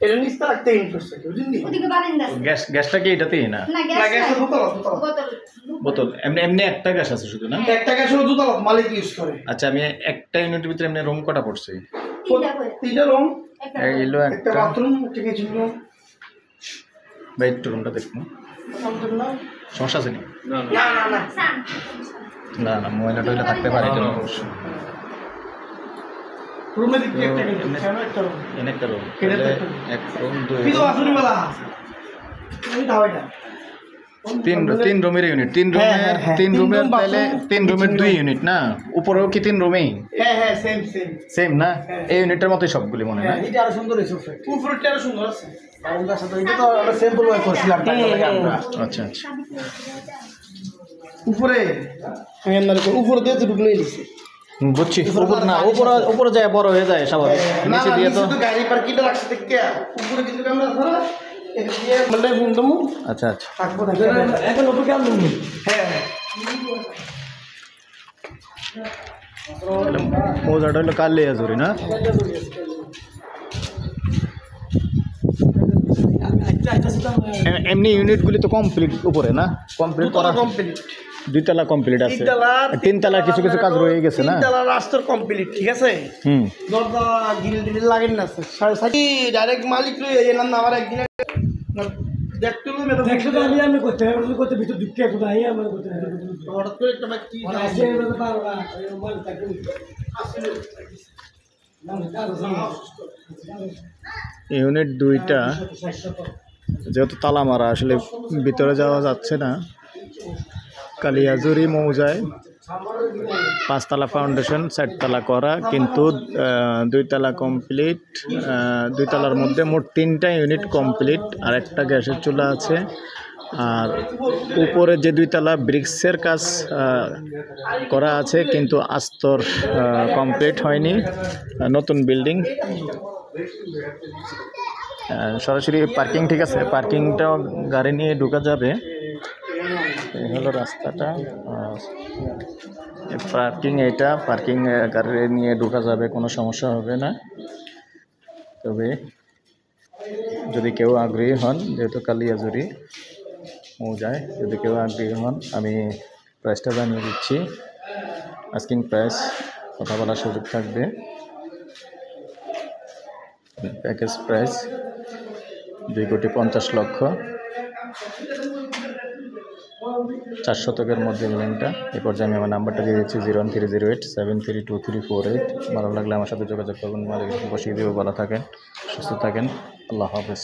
এটা নিস্তা রাখতে ইন্টারেস্ট বুঝলি ওদিকে বারান্দা গ্যাসটা কি এটাতেই না না গ্যাস বোতল বোতল এমনি একটা গ্যাস আছে শুধু না একটা গ্যাস হলো দুতলা মালিক ইউজ করে। আচ্ছা আমি একটা ইউনিটের ভিতরে এমনি রুম কটা পড়ছে তিনটা রুম, এইলো একটা একটা বাথরুম, একটা কিচেন রুম। ভাই একটু রুমটা দেখুন সমস্যা আছে নি না না না সান না না ময়লা টয়লা থাকতে পারে এটা অবশ্য রুমে দিকে একটা কিচেন একটা রুম এনে একটা রুম এটা তো এক রুম দুই কিন্তু আসলে বলা আমি দাওয়াইটা তিন রুমের ইউনিট তিন রুমের তাহলে তিন রুমের দুই ইউনিট না উপরেও কি তিন রুমেই হ্যাঁ সেম সেম না এই ইউনিটের মতই সবগুলি মনে হয় না এটা আরো সুন্দর হয়েছে উপরেরটা আরো সুন্দর আছে বারান্দার সাথে এটা তো আমরা স্যাম্পল ওয়াই করছিলাম টাকা লাগে আমরা আচ্ছা আচ্ছা উপরে আমি না উপরে দিয়ে তো ঢুকলেই দিছি বুঝছি উপরে যায় বড় হয়ে যায় স্বাভাবিক না নিচে না দিয়ে নিচে তো তো গাড়ি পার্কিংটা রাখছে দেখে উপরে কিন্তু আমরা ধরো এটা দিয়ে মানে বুনতাম আচ্ছা আচ্ছা থাকবো এখন উপরে কেমন হ্যাঁ মৌজাটা হলো কালিয়া জুড়ি না এমনি ইউনিটগুলি তো কমপ্লিট উপরে না কমপ্লিট করা কমপ্লিট দুইতলা কমপ্লিট আছে তিনতলা কিছু কিছু কাজ রয়ে গেছে না তিনতলা রাস্তার কমপ্লিট ঠিক আছে দরজা গ্রিল টিল লাগেন না সাথে ডাইরেক্ট মালিক লই এই নাম আমার একদিন দেখতে লো মেরে দেখতে তো আমি করতে ভিতর ঢুকে কোথা আই আমার করতে হঠাৎ করে একটা কি আছে বলতে পারো না মাল তাকে আসলে ইউনিট দুইটা যেহেতু তালা মারা আসলে ভিতরে যাওয়া যাচ্ছে না কালিয়াজুরি মৌজায় 5 তলা ফাউন্ডেশন 4 তলা করা কিন্তু 2 তলা কমপ্লিট 2 তলার মধ্যে মোট 3টা ইউনিট কমপ্লিট আর একটা গ্যাসের চুলা আছে আর উপরে যে 2 তলা ব্রিক্সের কাজ করা আছে কিন্তু আস্তর কমপ্লিট হয়নি নতুন বিল্ডিং সরাসরি পার্কিং ঠিক আছে পার্কিংটাও গাড়ি নিয়ে ঢোকা যাবে এই হলো রাস্তাটা পার্কিং এটা পার্কিং গাড়ি নিয়ে ঢোকা যাবে কোনো সমস্যা হবে না তবে যদি কেউ আগ্রহী হন যেহেতু কালিয়াজুরি মৌজায় যদি কেউ আগ্রহী হন আমি প্রাইসটা জানিয়ে দিচ্ছি আস্কিং প্রাইস কথা বলার সুযোগ থাকবে প্যাকেজ প্রাইস 2,50,00,000 4 শতকের মধ্যে বিল্ডিংটা এই পর্যায়ে আমি আমার নাম্বারটা দিয়ে দিচ্ছি 01308732348 ভালো লাগলে আমার সাথে যোগাযোগ করবেন মালিক বসিয়ে দেবো ভালো থাকেন সুস্থ থাকেন আল্লাহ হাফেজ